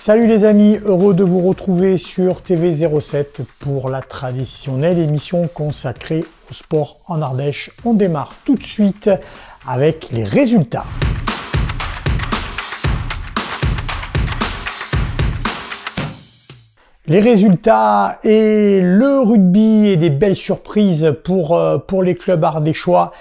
Salut les amis, heureux de vous retrouver sur TV07 pour la traditionnelle émission consacrée au sport en Ardèche. On démarre tout de suite avec les résultats. Les résultats et le rugby et des belles surprises pour les clubs ardéchois.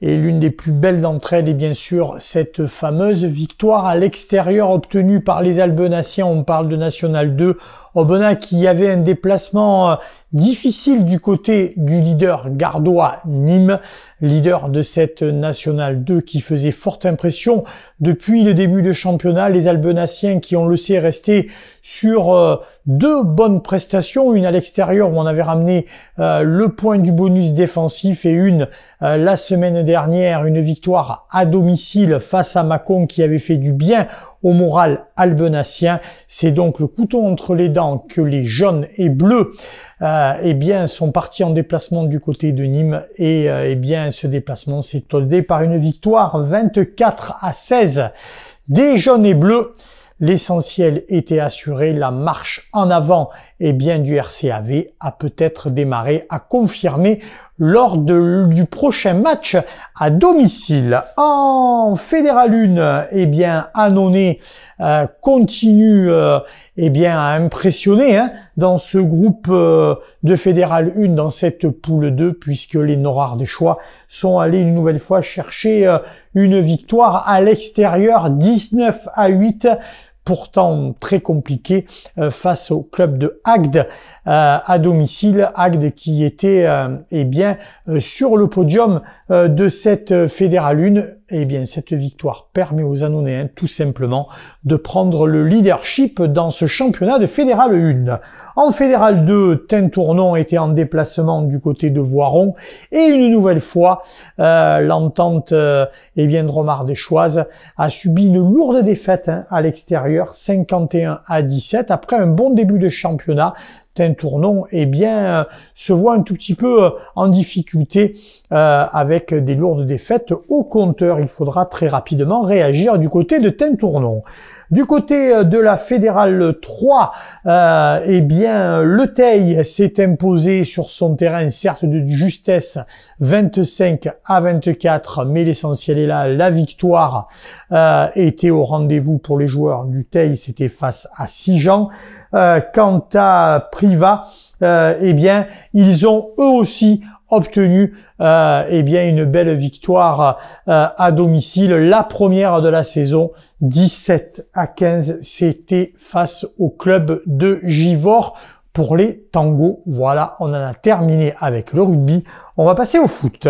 Et l'une des plus belles d'entre elles est bien sûr cette fameuse victoire à l'extérieur obtenue par les Albenaciens. On parle de National 2. Aubenas qui avait un déplacement difficile du côté du leader gardois Nîmes, leader de cette National 2 qui faisait forte impression depuis le début de championnat. Les Albenaciens qui, on le sait, restaient sur deux bonnes prestations, une à l'extérieur où on avait ramené le point du bonus défensif et une la semaine dernière, une victoire à domicile face à Mâcon qui avait fait du bien au moral albenacien. C'est donc le couteau entre les dents que les jaunes et bleus sont partis en déplacement du côté de Nîmes et ce déplacement s'est soldé par une victoire 24-16 des jaunes et bleus. L'essentiel était assuré, la marche en avant du RCAV a peut-être démarré, a confirmé lors du prochain match à domicile. En Fédéral 1, Annonay continue à impressionner dans ce groupe de Fédéral 1, dans cette poule 2, puisque les Nord-Ardéchois sont allés une nouvelle fois chercher une victoire à l'extérieur, 19-8. Pourtant très compliqué face au club de Agde à domicile. Agde qui était sur le podium de cette Fédéral 1. Cette victoire permet aux Annonayens tout simplement de prendre le leadership dans ce championnat de Fédéral 1. En Fédéral 2, Tintournon était en déplacement du côté de Voiron et une nouvelle fois l'entente drôme-ardéchoise a subi une lourde défaite à l'extérieur, 51-17. Après un bon début de championnat, Tintournon se voit un tout petit peu en difficulté avec des lourdes défaites au compteur. Il faudra très rapidement réagir du côté de Tintournon. Du côté de la Fédérale 3, le Teil s'est imposé sur son terrain, certes de justesse, 25-24, mais l'essentiel est là. La victoire était au rendez-vous pour les joueurs du Teil, c'était face à Sijan. Quant à Privas, ils ont eux aussi obtenu une belle victoire à domicile, la première de la saison, 17-15, c'était face au club de Givors pour les tangos. Voilà, on en a terminé avec le rugby, on va passer au foot.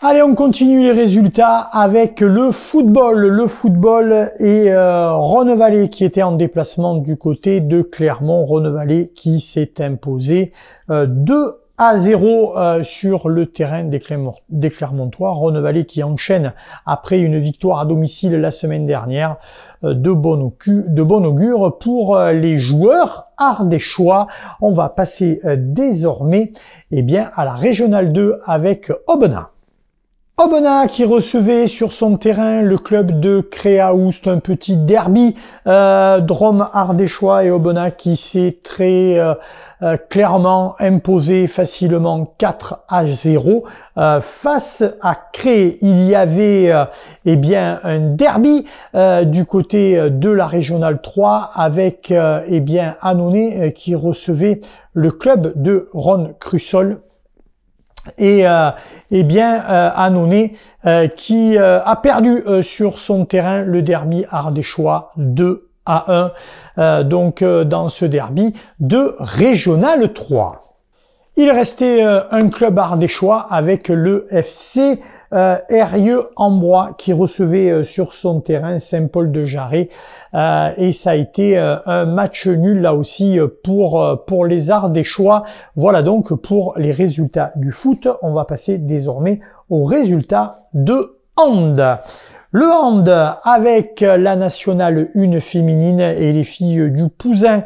Allez, on continue les résultats avec le football. Le football et Rhône-Vallée qui était en déplacement du côté de Clermont. Rhône-Vallée qui s'est imposé 2-0 sur le terrain des Clermontois. Rhône-Vallée qui enchaîne après une victoire à domicile la semaine dernière. De bon augure pour les joueurs ardéchois. On va passer désormais à la Régionale 2 avec Aubenas. Aubenas qui recevait sur son terrain le club de Créaoust, un petit derby Drôme-Ardéchois, et Aubenas qui s'est très clairement imposé facilement 4-0 face à Cré. Il y avait un derby du côté de la Régionale 3 avec Annonay qui recevait le club de Ron-Crussol. Et Annonay qui a perdu sur son terrain le derby ardéchois 2-1 dans ce derby de Régionale 3. Il restait un club ardéchois avec le FC Eyrieux-en-Bois qui recevait sur son terrain Saint-Paul-de-Jarret et ça a été un match nul là aussi pour les Ardéchois. Voilà donc pour les résultats du foot. On va passer désormais aux résultats de hand. Le hand avec la Nationale 1 féminine et les filles du Pouzin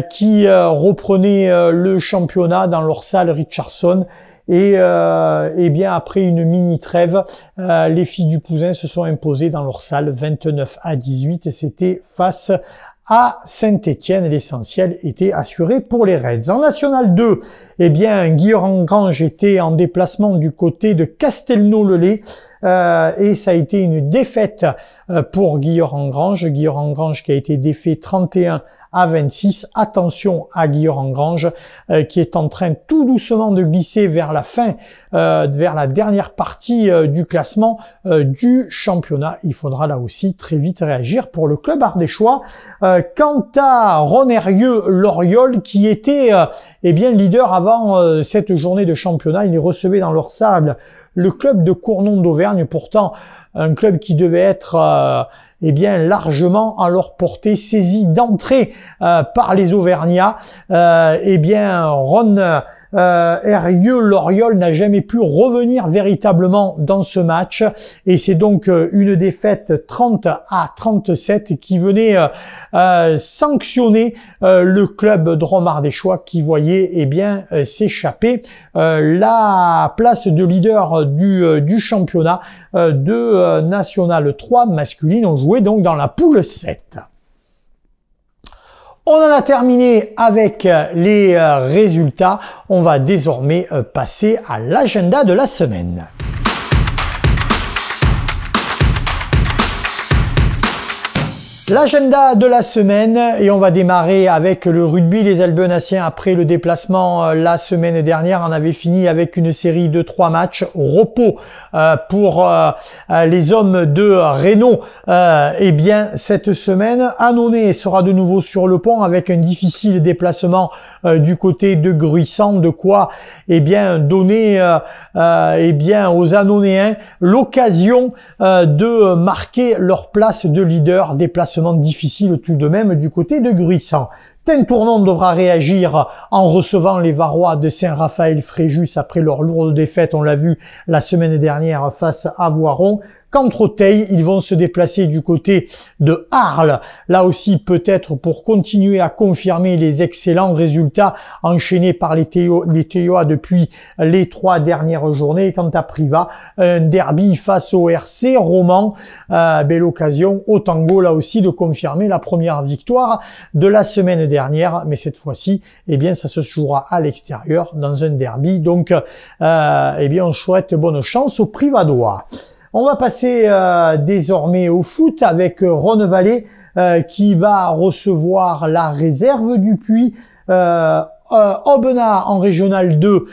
qui reprenaient le championnat dans leur salle Richardson. Et après une mini trêve, les filles du Pouzin se sont imposées dans leur salle 29-18 et c'était face à Saint-Étienne. L'essentiel était assuré pour les Reds. En National 2, eh bien, Guilherand-Granges était en déplacement du côté de Castelnau-le-Lay. Et ça a été une défaite pour Guilherand-Granges. Guilherand-Granges qui a été défait 31-26. Attention à Guilherand-Granges qui est en train tout doucement de glisser vers la fin, vers la dernière partie du classement du championnat. Il faudra là aussi très vite réagir pour le club ardéchois. Quant à Ronerieux-Loriol qui était eh bien leader avant cette journée de championnat, il recevait dans leur sable le club de Cournon d'Auvergne, pourtant un club qui devait être eh bien largement à leur portée, saisi d'entrée par les Auvergnats. Eh bien Ronerieux-Loriol n'a jamais pu revenir véritablement dans ce match et c'est donc une défaite 30-37 qui venait sanctionner le club drôme-ardéchois qui voyait eh bien s'échapper la place de leader du championnat de National 3 masculine. On jouait donc dans la poule 7. On en a terminé avec les résultats. On va désormais passer à l'agenda de la semaine. L'agenda de la semaine, et on va démarrer avec le rugby. Les Albenaciens, après le déplacement la semaine dernière, en avaient fini avec une série de 3 matchs. Repos pour les hommes de Raynon. Eh bien, cette semaine, Annonay sera de nouveau sur le pont avec un difficile déplacement du côté de Gruissant, de quoi eh bien donner eh bien aux Annonayens l'occasion de marquer leur place de leader. Déplacement difficile tout de même du côté de Gruissant. Tintournon devra réagir en recevant les Varois de Saint-Raphaël-Fréjus après leur lourde défaite, on l'a vu la semaine dernière face à Voiron. Quant au Teil, ils vont se déplacer du côté de Arles, là aussi peut-être pour continuer à confirmer les excellents résultats enchaînés par les Théois depuis les 3 dernières journées. Quant à Privas, un derby face au RC Romans, belle occasion au Tango là aussi de confirmer la première victoire de la semaine dernière, mais cette fois-ci, eh bien ça se jouera à l'extérieur dans un derby, donc eh bien on souhaite bonne chance aux Privadois. On va passer désormais au foot avec Rhône-Vallée qui va recevoir la réserve du Puy. Aubenas en Régional 2,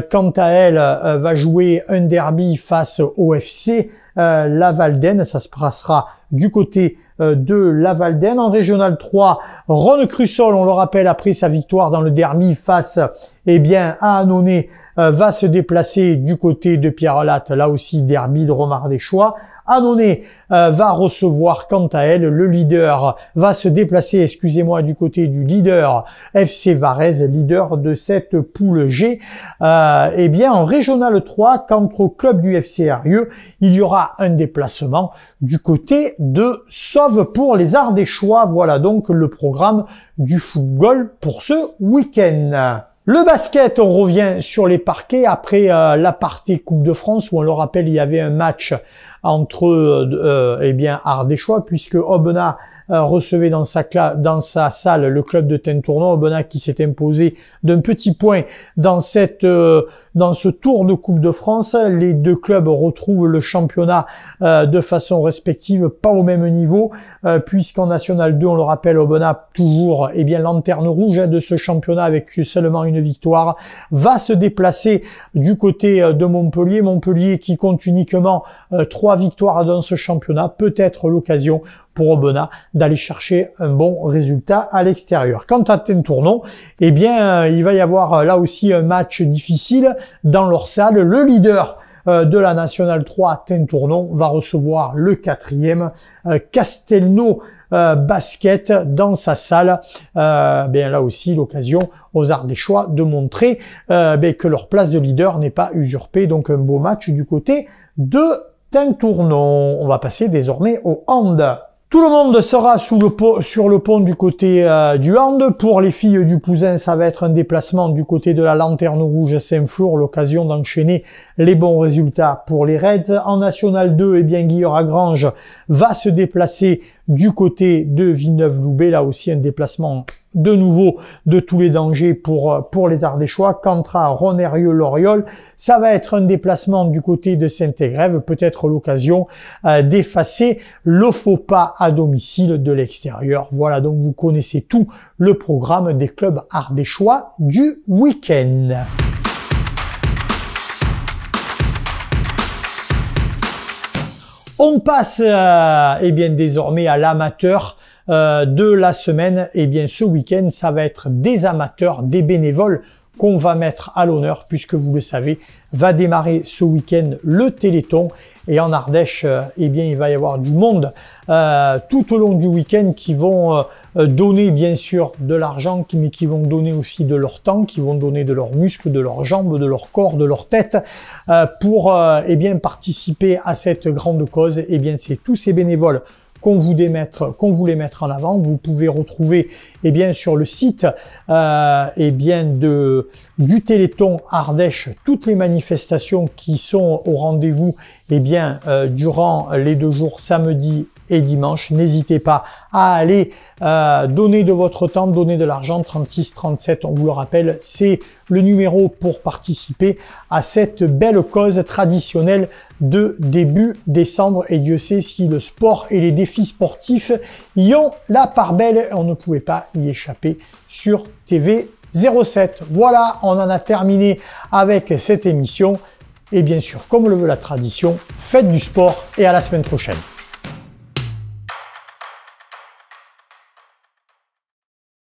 quant à elle, va jouer un derby face au FC Lavaldaine. Ça se passera du côté de Lavaldaine. En Régional 3, Rhône-Crussol, on le rappelle, après sa victoire dans le derby face eh bien, à Annonay, va se déplacer du côté de Pierrelatte, là aussi derby de Drôme-Ardéchois. Annonay va recevoir quant à elle le leader, va se déplacer, excusez-moi, du côté du leader FC Varèse, leader de cette poule G. Eh bien, en Régional 3, quant au club du FC Arieux, il y aura un déplacement du côté de Sauve pour les Ardéchois. Voilà donc le programme du football pour ce week-end. Le basket, on revient sur les parquets après l'aparté Coupe de France où on le rappelle, il y avait un match entre eh bien Ardéchois puisque Aubenas recevait dans sa salle le club de Tintournon. Aubenas qui s'est imposé d'un petit point dans ce tour de Coupe de France. Les deux clubs retrouvent le championnat de façon respective, pas au même niveau, puisqu'en National 2, on le rappelle, Aubenas toujours eh bien lanterne rouge de ce championnat avec seulement une victoire, va se déplacer du côté de Montpellier. Montpellier qui compte uniquement 3 victoires dans ce championnat, peut-être l'occasion pour Aubenas d'aller chercher un bon résultat à l'extérieur. Quant à Tintournon, eh bien, il va y avoir là aussi un match difficile dans leur salle. Le leader de la National 3, Tintournon, va recevoir le 4e Castelnau Basket dans sa salle. Bien là aussi l'occasion aux Ardéchois de montrer que leur place de leader n'est pas usurpée. Donc un beau match du côté de Tintournon. On va passer désormais au hand. Tout le monde sera sur le pont du côté du hand. Pour les filles du Pouzin, ça va être un déplacement du côté de la Lanterne Rouge Saint-Flour, l'occasion d'enchaîner les bons résultats pour les Reds. En National 2, eh bien, Guillaume-Grange va se déplacer du côté de Villeneuve-Loubet. Là aussi, un déplacement de nouveau de tous les dangers pour les Ardéchois. Quant à Ronerieux-Loriol, ça va être un déplacement du côté de Saint-Égrève, peut-être l'occasion d'effacer le faux pas à domicile de l'extérieur. Voilà, donc vous connaissez tout le programme des clubs ardéchois du week-end. On passe eh bien désormais à l'amateur de la semaine. Et bien ce week-end, ça va être des amateurs, des bénévoles qu'on va mettre à l'honneur, puisque vous le savez, va démarrer ce week-end le Téléthon. Et en Ardèche, eh bien, il va y avoir du monde tout au long du week-end qui vont donner bien sûr de l'argent, mais qui vont donner aussi de leur temps, qui vont donner de leurs muscles, de leurs jambes, de leur corps, de leur tête pour eh bien participer à cette grande cause. Eh bien, c'est tous ces bénévoles qu'on voulait mettre en avant. Vous pouvez retrouver eh bien sur le site eh bien du Téléthon Ardèche toutes les manifestations qui sont au rendez-vous eh bien durant les 2 jours samedi et dimanche. N'hésitez pas à aller donner de votre temps, donner de l'argent. 36 37, on vous le rappelle, c'est le numéro pour participer à cette belle cause traditionnelle de début décembre. Et Dieu sait si le sport et les défis sportifs y ont la part belle. On ne pouvait pas y échapper sur TV07. Voilà, on en a terminé avec cette émission. Et bien sûr, comme le veut la tradition, faites du sport et à la semaine prochaine.